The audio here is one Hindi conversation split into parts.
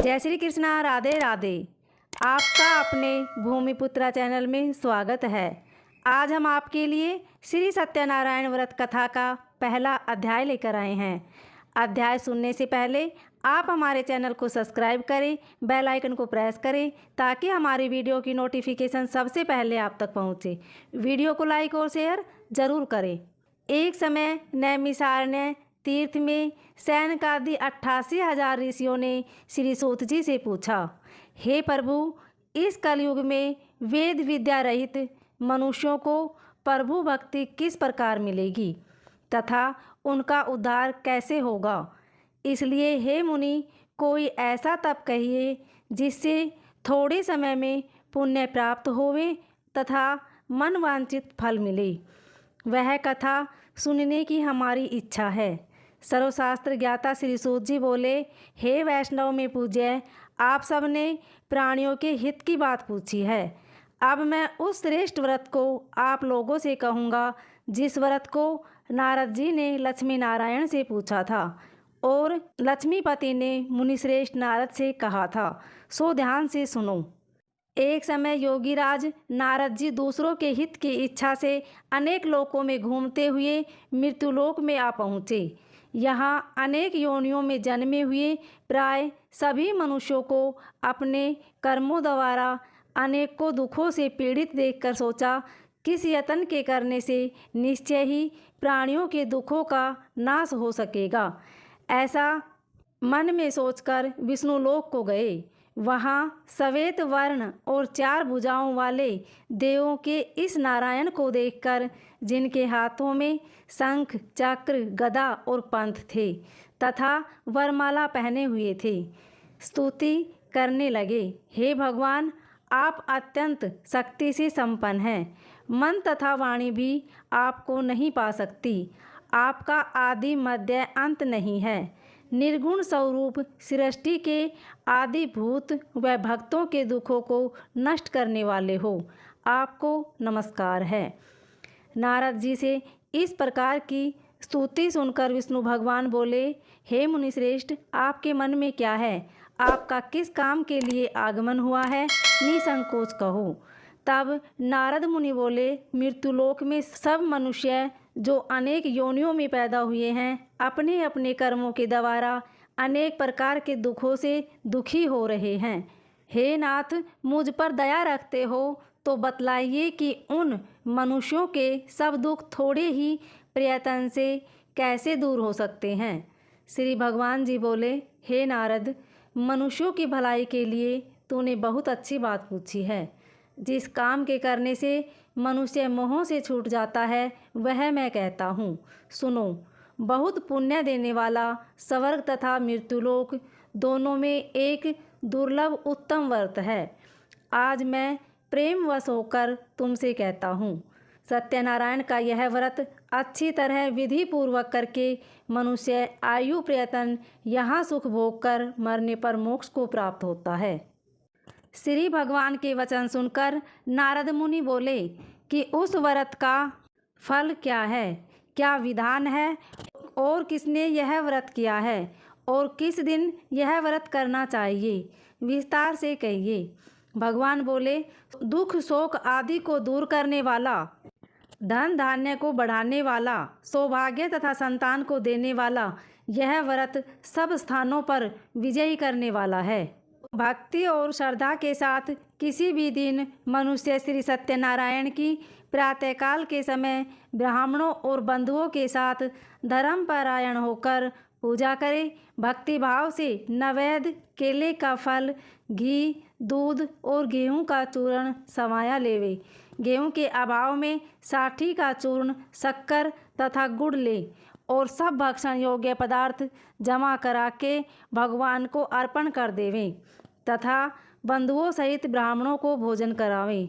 जय श्री कृष्णा, राधे राधे। आपका अपने भूमिपुत्रा चैनल में स्वागत है। आज हम आपके लिए श्री सत्यनारायण व्रत कथा का पहला अध्याय लेकर आए हैं। अध्याय सुनने से पहले आप हमारे चैनल को सब्सक्राइब करें, बेल आइकन को प्रेस करें ताकि हमारी वीडियो की नोटिफिकेशन सबसे पहले आप तक पहुंचे। वीडियो को लाइक और शेयर ज़रूर करें। एक समय नैमिषारण्य तीर्थ में सैनकादि 88,000 ऋषियों ने श्री सूत जी से पूछा, हे प्रभु, इस कलयुग में वेद विद्या रहित मनुष्यों को प्रभु भक्ति किस प्रकार मिलेगी तथा उनका उद्धार कैसे होगा। इसलिए हे मुनि, कोई ऐसा तप कहिए जिससे थोड़े समय में पुण्य प्राप्त होवे तथा मन वांछित फल मिले। वह कथा सुनने की हमारी इच्छा है। सर्वशास्त्र ज्ञाता श्री सूत जी बोले, हे वैष्णव में पूज्य, आप सब ने प्राणियों के हित की बात पूछी है। अब मैं उस श्रेष्ठ व्रत को आप लोगों से कहूँगा जिस व्रत को नारद जी ने लक्ष्मी नारायण से पूछा था और लक्ष्मीपति ने मुनिश्रेष्ठ नारद से कहा था। सो ध्यान से सुनो। एक समय योगीराज नारद जी दूसरों के हित की इच्छा से अनेक लोकों में घूमते हुए मृत्युलोक में आ पहुँचे। यहाँ अनेक योनियों में जन्मे हुए प्राय सभी मनुष्यों को अपने कर्मों द्वारा अनेकों दुखों से पीड़ित देखकर सोचा, किस यत्न के करने से निश्चय ही प्राणियों के दुखों का नाश हो सकेगा। ऐसा मन में सोचकर विष्णुलोक को गए। वहाँ श्वेत वर्ण और 4 भुजाओं वाले देवों के इस नारायण को देखकर, जिनके हाथों में शंख, चक्र, गदा और पंथ थे तथा वरमाला पहने हुए थे, स्तुति करने लगे। हे भगवान, आप अत्यंत शक्ति से संपन्न हैं। मन तथा वाणी भी आपको नहीं पा सकती। आपका आदि मध्य अंत नहीं है। निर्गुण स्वरूप सृष्टि के आदिभूत व भक्तों के दुखों को नष्ट करने वाले हो, आपको नमस्कार है। नारद जी से इस प्रकार की स्तुति सुनकर विष्णु भगवान बोले, हे मुनिश्रेष्ठ, आपके मन में क्या है? आपका किस काम के लिए आगमन हुआ है? निसंकोच कहो। तब नारद मुनि बोले, मृत्युलोक में सब मनुष्य जो अनेक योनियों में पैदा हुए हैं, अपने अपने कर्मों के द्वारा अनेक प्रकार के दुखों से दुखी हो रहे हैं। हे नाथ, मुझ पर दया रखते हो तो बतलाइए कि उन मनुष्यों के सब दुख थोड़े ही प्रयत्न से कैसे दूर हो सकते हैं। श्री भगवान जी बोले, हे नारद, मनुष्यों की भलाई के लिए तूने बहुत अच्छी बात पूछी है। जिस काम के करने से मनुष्य मोहों से छूट जाता है वह मैं कहता हूँ। सुनो। बहुत पुण्य देने वाला स्वर्ग तथा मृत्युलोक दोनों में एक दुर्लभ उत्तम व्रत है। आज मैं प्रेमवश होकर तुमसे कहता हूँ। सत्यनारायण का यह व्रत अच्छी तरह विधि पूर्वक करके मनुष्य आयु प्रयत्न यहाँ सुख भोग कर मरने पर मोक्ष को प्राप्त होता है। श्री भगवान के वचन सुनकर नारद मुनि बोले कि उस व्रत का फल क्या है, क्या विधान है और किसने यह व्रत किया है और किस दिन यह व्रत करना चाहिए, विस्तार से कहिए। भगवान बोले, दुख शोक आदि को दूर करने वाला, धन धान्य को बढ़ाने वाला, सौभाग्य तथा संतान को देने वाला यह व्रत सब स्थानों पर विजयी करने वाला है। भक्ति और श्रद्धा के साथ किसी भी दिन मनुष्य श्री सत्यनारायण की प्रातःकाल के समय ब्राह्मणों और बंधुओं के साथ धर्मपरायण होकर पूजा करे। भक्ति भाव से नैवेद्य, केले का फल, घी, दूध और गेहूं का चूर्ण समाया लेवे। गेहूं के अभाव में साठी का चूर्ण, शक्कर तथा गुड़ ले और सब भक्षण योग्य पदार्थ जमा करा के भगवान को अर्पण कर देवें तथा बंधुओं सहित ब्राह्मणों को भोजन करावें।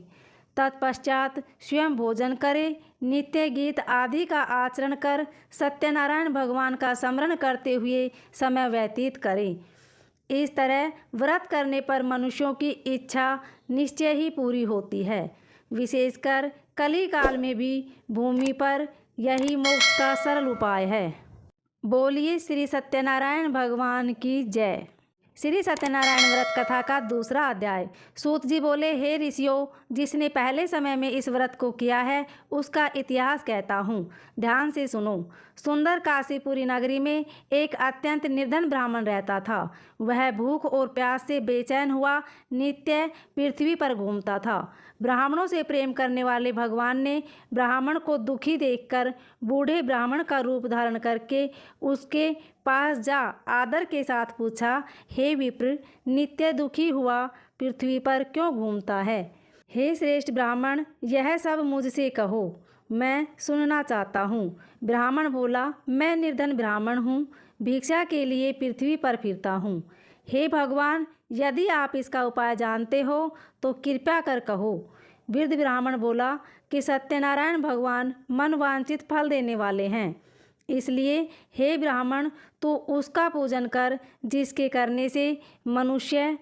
तत्पश्चात स्वयं भोजन करें। नित्य गीत आदि का आचरण कर सत्यनारायण भगवान का स्मरण करते हुए समय व्यतीत करें। इस तरह व्रत करने पर मनुष्यों की इच्छा निश्चय ही पूरी होती है। विशेषकर कली काल में भी भूमि पर यही मोक्ष का सरल उपाय है। बोलिए श्री सत्यनारायण भगवान की जय। श्री सत्यनारायण व्रत कथा का दूसरा अध्याय। सूत जी बोले, हे ऋषियों, जिसने पहले समय में इस व्रत को किया है उसका इतिहास कहता हूँ, ध्यान से सुनो। सुंदर काशीपुरी नगरी में एक अत्यंत निर्धन ब्राह्मण रहता था। वह भूख और प्यास से बेचैन हुआ नित्य पृथ्वी पर घूमता था। ब्राह्मणों से प्रेम करने वाले भगवान ने ब्राह्मण को दुखी देखकर बूढ़े ब्राह्मण का रूप धारण करके उसके पास जा आदर के साथ पूछा, हे विप्र, नित्य दुखी हुआ पृथ्वी पर क्यों घूमता है? हे श्रेष्ठ ब्राह्मण, यह सब मुझसे कहो, मैं सुनना चाहता हूँ। ब्राह्मण बोला, मैं निर्धन ब्राह्मण हूँ, भिक्षा के लिए पृथ्वी पर फिरता हूँ। हे भगवान, यदि आप इसका उपाय जानते हो तो कृपया कर कहो। वृद्ध ब्राह्मण बोला कि सत्यनारायण भगवान मनवांछित फल देने वाले हैं, इसलिए हे ब्राह्मण, तो उसका पूजन कर, जिसके करने से मनुष्य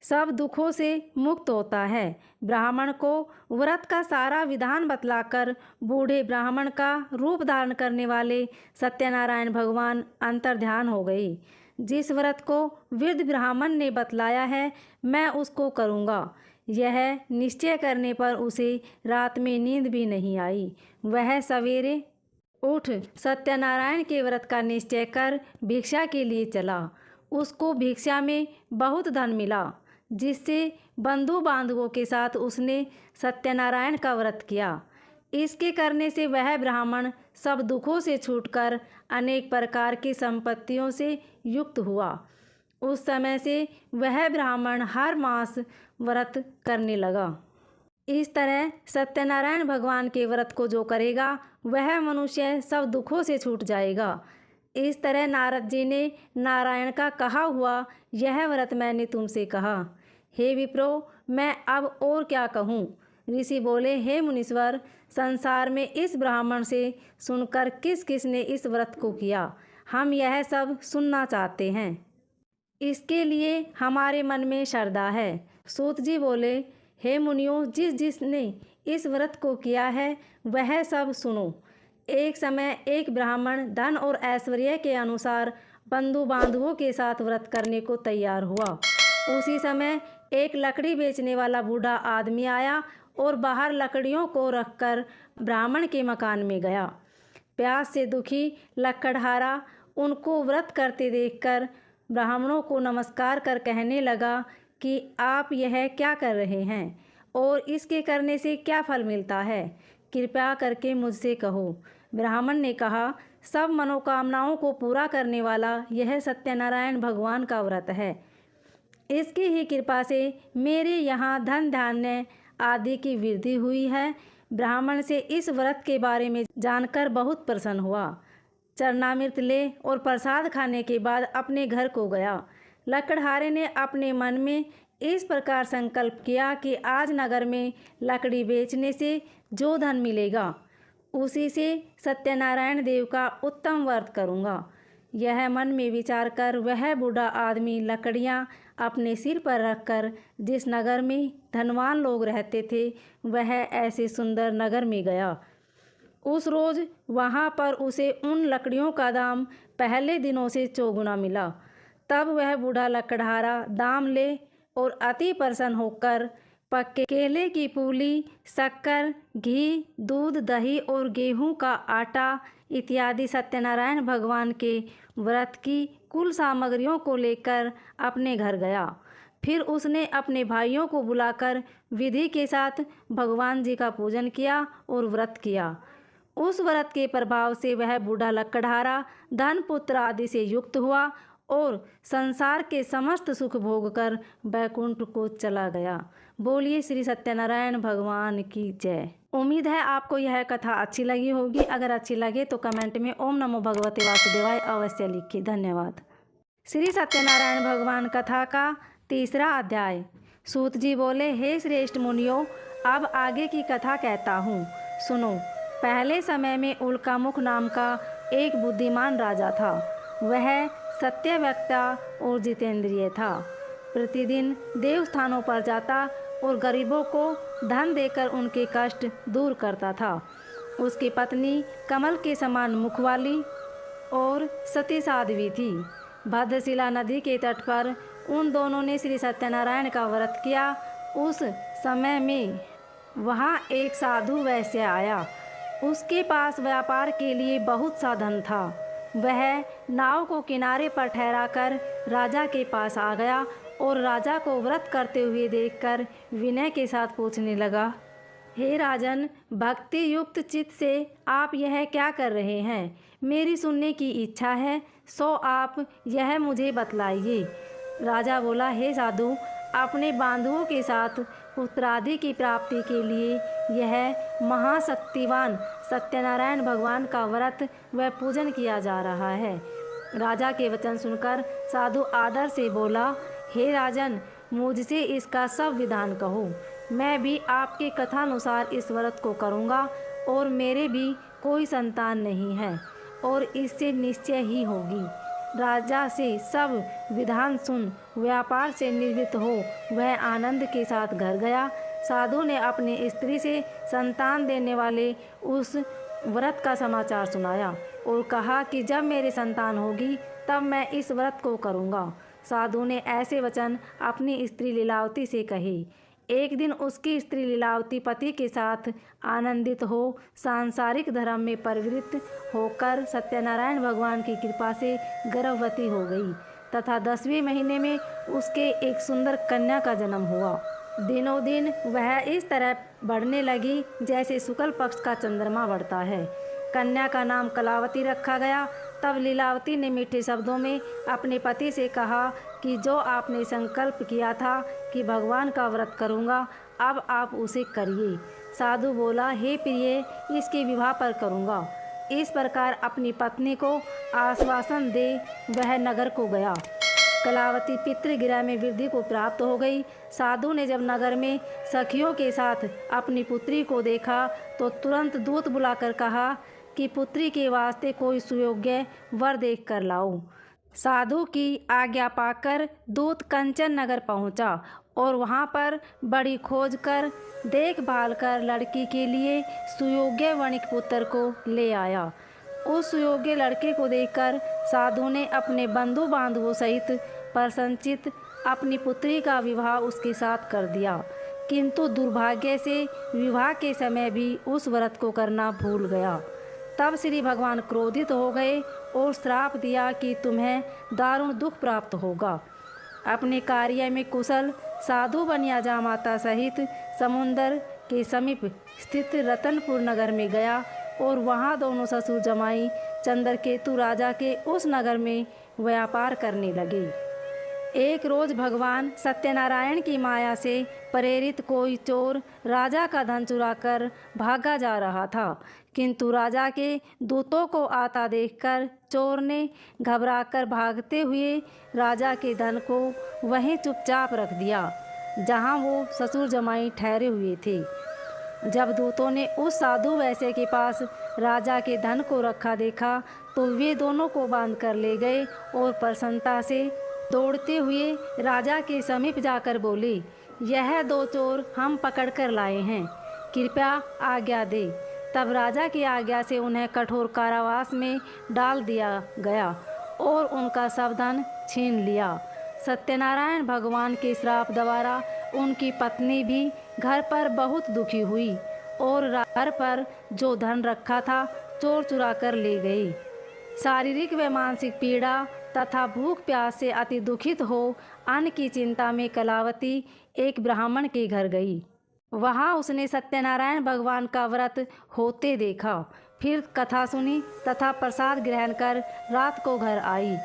सब दुखों से मुक्त होता है। ब्राह्मण को व्रत का सारा विधान बतलाकर बूढ़े ब्राह्मण का रूप धारण करने वाले सत्यनारायण भगवान अंतर्ध्यान हो गई। जिस व्रत को वृद्ध ब्राह्मण ने बतलाया है, मैं उसको करूँगा। यह निश्चय करने पर उसे रात में नींद भी नहीं आई। वह सवेरे उठ सत्यनारायण के व्रत का निश्चय कर भिक्षा के लिए चला। उसको भिक्षा में बहुत धन मिला, जिससे बंधु बांधवों के साथ उसने सत्यनारायण का व्रत किया। इसके करने से वह ब्राह्मण सब दुखों से छूटकर अनेक प्रकार की संपत्तियों से युक्त हुआ। उस समय से वह ब्राह्मण हर मास व्रत करने लगा। इस तरह सत्यनारायण भगवान के व्रत को जो करेगा वह मनुष्य सब दुखों से छूट जाएगा। इस तरह नारद जी ने नारायण का कहा हुआ यह व्रत मैंने तुमसे कहा। हे विप्रो, मैं अब और क्या कहूँ? ऋषि बोले, हे मुनीश्वर, संसार में इस ब्राह्मण से सुनकर किस किस ने इस व्रत को किया, हम यह सब सुनना चाहते हैं। इसके लिए हमारे मन में श्रद्धा है। सूत जी बोले, हे मुनियों, जिस जिसने इस व्रत को किया है वह सब सुनो। एक समय एक ब्राह्मण धन और ऐश्वर्य के अनुसार बंधु बांधवों के साथ व्रत करने को तैयार हुआ। उसी समय एक लकड़ी बेचने वाला बूढ़ा आदमी आया और बाहर लकड़ियों को रखकर ब्राह्मण के मकान में गया। प्यास से दुखी लकड़हारा उनको व्रत करते देखकर ब्राह्मणों को नमस्कार कर कहने लगा कि आप यह क्या कर रहे हैं और इसके करने से क्या फल मिलता है, कृपया करके मुझसे कहो। ब्राह्मण ने कहा, सब मनोकामनाओं को पूरा करने वाला यह सत्यनारायण भगवान का व्रत है। इसकी ही कृपा से मेरे यहाँ धन धान्य आदि की वृद्धि हुई है। ब्राह्मण से इस व्रत के बारे में जानकर बहुत प्रसन्न हुआ। चरणामृत ले और प्रसाद खाने के बाद अपने घर को गया। लकड़हारे ने अपने मन में इस प्रकार संकल्प किया कि आज नगर में लकड़ी बेचने से जो धन मिलेगा उसी से सत्यनारायण देव का उत्तम व्रत करूँगा। यह मन में विचार कर वह बूढ़ा आदमी लकड़ियाँ अपने सिर पर रखकर जिस नगर में धनवान लोग रहते थे वह ऐसे सुंदर नगर में गया। उस रोज़ वहाँ पर उसे उन लकड़ियों का दाम पहले दिनों से चौगुना मिला। तब वह बूढ़ा लकड़हारा दाम ले और अति प्रसन्न होकर पक्के केले की पूली, शक्कर, घी, दूध, दही और गेहूं का आटा इत्यादि सत्यनारायण भगवान के व्रत की कुल सामग्रियों को लेकर अपने घर गया। फिर उसने अपने भाइयों को बुलाकर विधि के साथ भगवान जी का पूजन किया और व्रत किया। उस व्रत के प्रभाव से वह बूढ़ा लकड़हारा धन पुत्र आदि से युक्त हुआ और संसार के समस्त सुख भोग कर बैकुंठ को चला गया। बोलिए श्री सत्यनारायण भगवान की जय। उम्मीद है आपको यह कथा अच्छी लगी होगी। अगर अच्छी लगे तो कमेंट में ओम नमो भगवते वासुदेवाय अवश्य लिखिए। धन्यवाद। श्री सत्यनारायण भगवान कथा का तीसरा अध्याय। सूत जी बोले, हे श्रेष्ठ मुनियों, अब आगे की कथा कहता हूँ, सुनो। पहले समय में उल्कामुख नाम का एक बुद्धिमान राजा था। वह सत्यवक्ता और जितेंद्रिय था। प्रतिदिन देवस्थानों पर जाता और गरीबों को धन देकर उनके कष्ट दूर करता था। उसकी पत्नी कमल के समान मुख वाली और सती साध्वी थी। भद्रशिला नदी के तट पर उन दोनों ने श्री सत्यनारायण का व्रत किया। उस समय में वहाँ एक साधु वैश्य आया। उसके पास व्यापार के लिए बहुत सा धन था। वह नाव को किनारे पर ठहराकर राजा के पास आ गया और राजा को व्रत करते हुए देखकर विनय के साथ पूछने लगा, हे राजन, भक्ति युक्त चित्त से आप यह क्या कर रहे हैं? मेरी सुनने की इच्छा है, सो आप यह मुझे बतलाइए। राजा बोला, हे साधु, अपने बांधुओं के साथ पुत्रादि की प्राप्ति के लिए यह महाशक्तिवान सत्यनारायण भगवान का व्रत व पूजन किया जा रहा है। राजा के वचन सुनकर साधु आदर से बोला, हे राजन, मुझसे इसका सब विधान कहो। मैं भी आपके कथानुसार इस व्रत को करूँगा और मेरे भी कोई संतान नहीं है और इससे निश्चय ही होगी। राजा से सब विधान सुन व्यापार से निवृत्त हो वह आनंद के साथ घर गया। साधु ने अपनी स्त्री से संतान देने वाले उस व्रत का समाचार सुनाया और कहा कि जब मेरी संतान होगी तब मैं इस व्रत को करूँगा। साधु ने ऐसे वचन अपनी स्त्री लीलावती से कहे। एक दिन उसकी स्त्री लीलावती पति के साथ आनंदित हो सांसारिक धर्म में प्रवृत्त होकर सत्यनारायण भगवान की कृपा से गर्भवती हो गई तथा 10वें महीने में उसके एक सुंदर कन्या का जन्म हुआ। दिनों दिन वह इस तरह बढ़ने लगी जैसे शुक्ल पक्ष का चंद्रमा बढ़ता है। कन्या का नाम कलावती रखा गया। तब लीलावती ने मीठे शब्दों में अपने पति से कहा कि जो आपने संकल्प किया था कि भगवान का व्रत करूँगा, अब आप उसे करिए। साधु बोला, हे प्रिय, इसके विवाह पर करूँगा। इस प्रकार अपनी पत्नी को आश्वासन दे वह नगर को गया। कलावती पितृगृह में वृद्धि को प्राप्त हो गई। साधु ने जब नगर में सखियों के साथ अपनी पुत्री को देखा तो तुरंत दूत बुलाकर कहा कि पुत्री के वास्ते कोई सुयोग्य वर देख कर लाओ। साधु की आज्ञा पाकर दूत कंचन नगर पहुंचा और वहां पर बड़ी खोज कर देखभाल कर लड़की के लिए सुयोग्य वणिक पुत्र को ले आया। उस सुयोग्य लड़के को देखकर साधु ने अपने बंधु बांधवों सहित प्रसन्नचित्त अपनी पुत्री का विवाह उसके साथ कर दिया। किंतु दुर्भाग्य से विवाह के समय भी उस व्रत को करना भूल गया। तब श्री भगवान क्रोधित हो गए और श्राप दिया कि तुम्हें दारुण दुख प्राप्त होगा। अपने कार्य में कुशल साधु बनिया जामाता सहित समुंदर के समीप स्थित रतनपुर नगर में गया और वहाँ दोनों ससुर जमाई चंद्रकेतु राजा के उस नगर में व्यापार करने लगे। एक रोज भगवान सत्यनारायण की माया से प्रेरित कोई चोर राजा का धन चुराकर भागा जा रहा था, किंतु राजा के दूतों को आता देखकर चोर ने घबराकर भागते हुए राजा के धन को वहीं चुपचाप रख दिया जहां वो ससुर जमाई ठहरे हुए थे। जब दूतों ने उस साधु वैश्य के पास राजा के धन को रखा देखा तो वे दोनों को बांध कर ले गए और प्रसन्नता से दौड़ते हुए राजा के समीप जाकर बोले, यह दो चोर हम पकड़ कर लाए हैं, कृपया आज्ञा दे। तब राजा की आज्ञा से उन्हें कठोर कारावास में डाल दिया गया और उनका सब धन छीन लिया। सत्यनारायण भगवान के श्राप द्वारा उनकी पत्नी भी घर पर बहुत दुखी हुई और घर पर जो धन रखा था चोर चुरा कर ले गए। शारीरिक व मानसिक पीड़ा तथा भूख प्यास से अति दुखित हो अन्न की चिंता में कलावती एक ब्राह्मण के घर गई। वहाँ उसने सत्यनारायण भगवान का व्रत होते देखा। फिर कथा सुनी तथा प्रसाद ग्रहण कर रात को घर आई।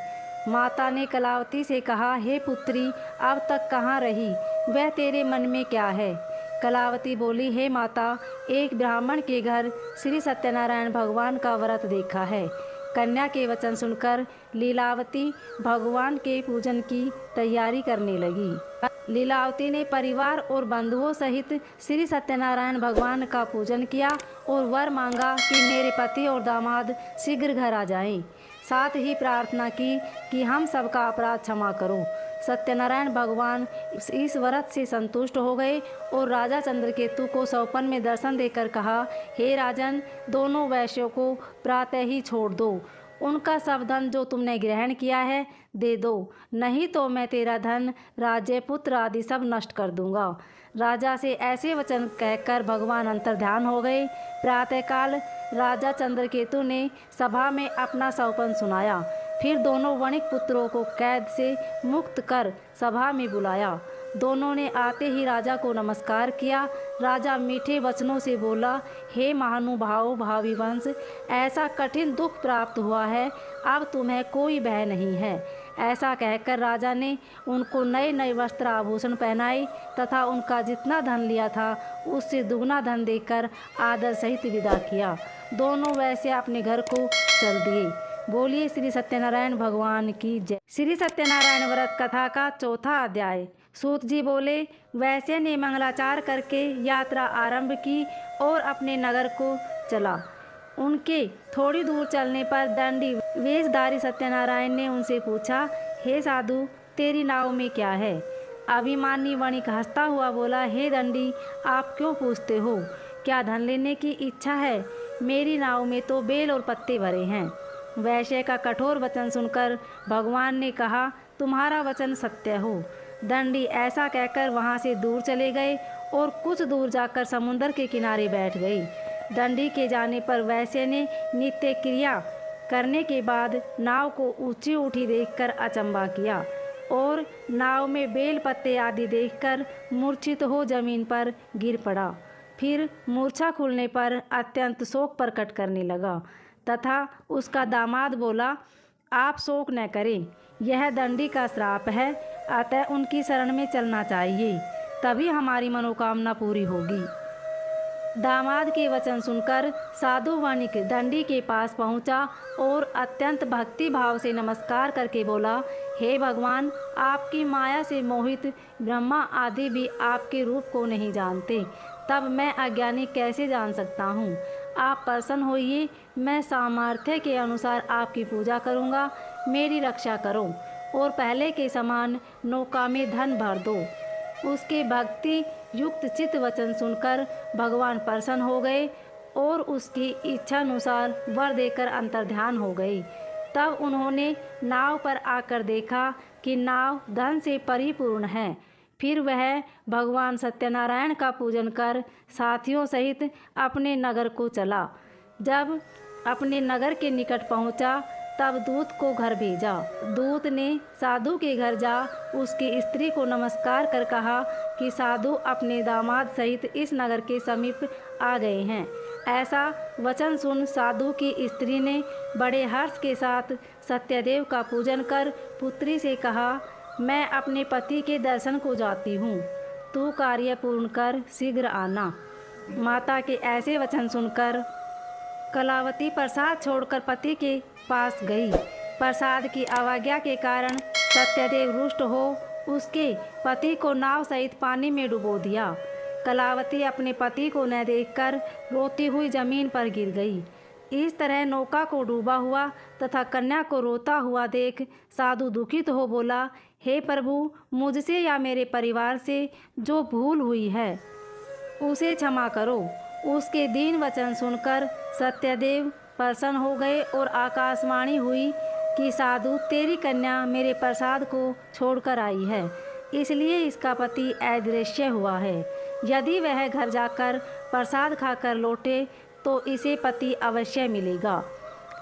माता ने कलावती से कहा, हे पुत्री, अब तक कहाँ रही? वह तेरे मन में क्या है? कलावती बोली, हे माता, एक ब्राह्मण के घर श्री सत्यनारायण भगवान का व्रत देखा है। कन्या के वचन सुनकर लीलावती भगवान के पूजन की तैयारी करने लगी। लीलावती ने परिवार और बंधुओं सहित श्री सत्यनारायण भगवान का पूजन किया और वर मांगा कि मेरे पति और दामाद शीघ्र घर आ जाएं। साथ ही प्रार्थना की कि हम सबका अपराध क्षमा करो। सत्यनारायण भगवान इस व्रत से संतुष्ट हो गए और राजा चंद्रकेतु को स्वप्न में दर्शन देकर कहा, हे राजन, दोनों वैश्यों को प्रातः ही छोड़ दो उनका सब धन जो तुमने ग्रहण किया है दे दो, नहीं तो मैं तेरा धन, राज्य, पुत्र आदि सब नष्ट कर दूंगा। राजा से ऐसे वचन कहकर भगवान अंतर्ध्यान हो गए। प्रातःकाल राजा चंद्रकेतु ने सभा में अपना सौपन सुनाया। फिर दोनों वणिक पुत्रों को कैद से मुक्त कर सभा में बुलाया। दोनों ने आते ही राजा को नमस्कार किया। राजा मीठे वचनों से बोला, हे महानुभाव भावी वंश, ऐसा कठिन दुख प्राप्त हुआ है, अब तुम्हें कोई भय नहीं है। ऐसा कहकर राजा ने उनको नए नए वस्त्र आभूषण पहनाए तथा उनका जितना धन लिया था उससे दुगना धन देकर आदर सहित विदा किया। दोनों वैसे अपने घर को चल दिए। बोलिए श्री सत्यनारायण भगवान की जय। श्री सत्यनारायण व्रत कथा का चौथा अध्याय। सूत जी बोले, वैश्य ने मंगलाचार करके यात्रा आरंभ की और अपने नगर को चला। उनके थोड़ी दूर चलने पर दंडी वेशधारी सत्यनारायण ने उनसे पूछा, हे साधु, तेरी नाव में क्या है? अभिमानी वणिक हंसता हुआ बोला, हे दंडी, आप क्यों पूछते हो? क्या धन लेने की इच्छा है? मेरी नाव में तो बेल और पत्ते भरे हैं। वैश्य का कठोर वचन सुनकर भगवान ने कहा, तुम्हारा वचन सत्य हो। दंडी ऐसा कहकर वहाँ से दूर चले गए और कुछ दूर जाकर समुद्र के किनारे बैठ गई। दंडी के जाने पर वैश्य ने नित्य क्रिया करने के बाद नाव को ऊंची उठी देखकर अचंभा किया और नाव में बेल पत्ते आदि देखकर मूर्छित हो जमीन पर गिर पड़ा। फिर मूर्छा खुलने पर अत्यंत शोक प्रकट करने लगा तथा उसका दामाद बोला, आप शोक न करें, यह दंडी का श्राप है, अतः उनकी शरण में चलना चाहिए, तभी हमारी मनोकामना पूरी होगी। दामाद के वचन सुनकर साधु वणिक दंडी के पास पहुंचा और अत्यंत भक्ति भाव से नमस्कार करके बोला, हे भगवान, आपकी माया से मोहित ब्रह्मा आदि भी आपके रूप को नहीं जानते, तब मैं अज्ञानी कैसे जान सकता हूँ? आप प्रसन्न होइए, मैं सामर्थ्य के अनुसार आपकी पूजा करूँगा, मेरी रक्षा करो और पहले के समान नौका में धन भर दो। उसके भक्ति युक्त चित वचन सुनकर भगवान प्रसन्न हो गए और उसकी इच्छानुसार वर देकर अंतर्ध्यान हो गए। तब उन्होंने नाव पर आकर देखा कि नाव धन से परिपूर्ण है। फिर वह भगवान सत्यनारायण का पूजन कर साथियों सहित अपने नगर को चला। जब अपने नगर के निकट पहुंचा तब दूत को घर भेजा। दूत ने साधु के घर जा उसकी स्त्री को नमस्कार कर कहा कि साधु अपने दामाद सहित इस नगर के समीप आ गए हैं। ऐसा वचन सुन साधु की स्त्री ने बड़े हर्ष के साथ सत्यदेव का पूजन कर पुत्री से कहा, मैं अपने पति के दर्शन को जाती हूँ, तू कार्य पूर्ण कर शीघ्र आना। माता के ऐसे वचन सुनकर कलावती प्रसाद छोड़कर पति के पास गई। प्रसाद की अवज्ञा के कारण सत्यदेव रुष्ट हो उसके पति को नाव सहित पानी में डुबो दिया। कलावती अपने पति को न देखकर रोती हुई जमीन पर गिर गई। इस तरह नौका को डूबा हुआ तथा कन्या को रोता हुआ देख साधु दुखित हो बोला, हे प्रभु, मुझसे या मेरे परिवार से जो भूल हुई है उसे क्षमा करो। उसके दीन वचन सुनकर सत्यदेव प्रसन्न हो गए और आकाशवाणी हुई कि साधु, तेरी कन्या मेरे प्रसाद को छोड़कर आई है, इसलिए इसका पति अदृश्य हुआ है। यदि वह घर जाकर प्रसाद खाकर लौटे तो इसे पति अवश्य मिलेगा।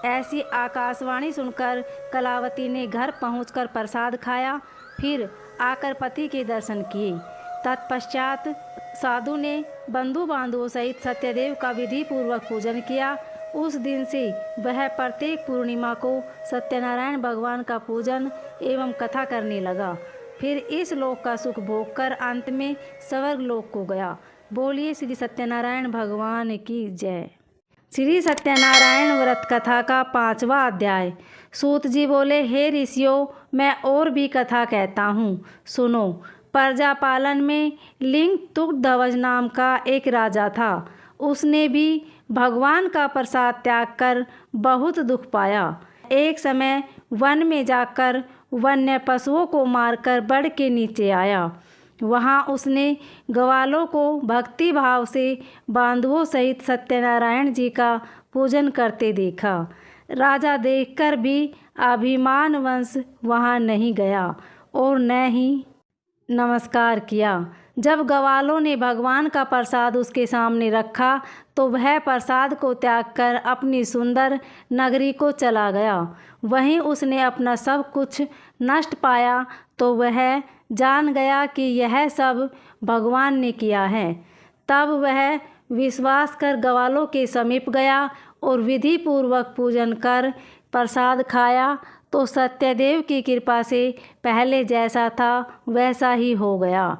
ऐसी आकाशवाणी सुनकर कलावती ने घर पहुंचकर प्रसाद खाया, फिर आकर पति के दर्शन किए। तत्पश्चात साधु ने बंधु बांधवों सहित सत्यदेव का विधि पूर्वक पूजन किया। उस दिन से वह प्रत्येक पूर्णिमा को सत्यनारायण भगवान का पूजन एवं कथा करने लगा। फिर इस लोक का सुख भोग कर अंत में स्वर्ग लोक को गया। बोलिए श्री सत्यनारायण भगवान की जय। श्री सत्यनारायण व्रत कथा का 5वां अध्याय। सूत जी बोले, हे ऋषियों, मैं और भी कथा कहता हूँ, सुनो। प्रजा पालन में लिंग तुग्धध्वज नाम का एक राजा था। उसने भी भगवान का प्रसाद त्याग कर बहुत दुख पाया। एक समय वन में जाकर वन्य पशुओं को मारकर बड़ के नीचे आया। वहाँ उसने ग्वालों को भक्ति भाव से बांधवों सहित सत्यनारायण जी का पूजन करते देखा। राजा देखकर भी अभिमानवश वहाँ नहीं गया और न ही नमस्कार किया। जब ग्वालों ने भगवान का प्रसाद उसके सामने रखा तो वह प्रसाद को त्याग कर अपनी सुंदर नगरी को चला गया। वहीं उसने अपना सब कुछ नष्ट पाया तो वह जान गया कि यह सब भगवान ने किया है। तब वह विश्वास कर ग्वालों के समीप गया और विधि पूर्वक पूजन कर प्रसाद खाया तो सत्यदेव की कृपा से पहले जैसा था वैसा ही हो गया।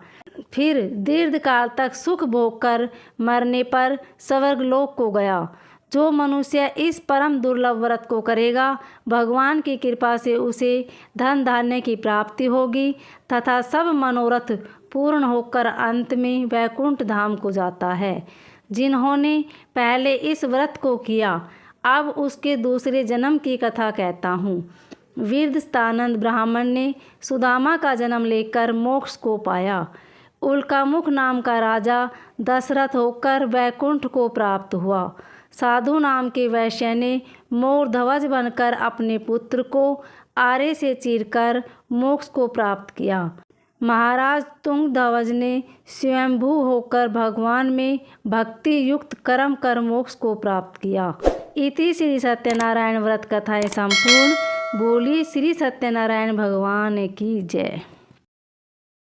फिर दीर्घकाल तक सुख भोग कर मरने पर स्वर्गलोक को गया। जो मनुष्य इस परम दुर्लभ व्रत को करेगा भगवान की कृपा से उसे धन धान्य की प्राप्ति होगी तथा सब मनोरथ पूर्ण होकर अंत में वैकुंठ धाम को जाता है। जिन्होंने पहले इस व्रत को किया अब उसके दूसरे जन्म की कथा कहता हूँ। वीरस्थानंद ब्राह्मण ने सुदामा का जन्म लेकर मोक्ष को पाया। उल्कामुख नाम का राजा दशरथ होकर वैकुंठ को प्राप्त हुआ। साधु नाम के वैश्य ने मोरध्वज बनकर अपने पुत्र को आरे से चीरकर मोक्ष को प्राप्त किया। महाराज तुंगध्वज ने स्वयंभू होकर भगवान में भक्ति युक्त कर्म कर मोक्ष को प्राप्त किया। इति श्री सत्यनारायण व्रत कथाएं संपूर्ण। बोली श्री सत्यनारायण भगवान की जय।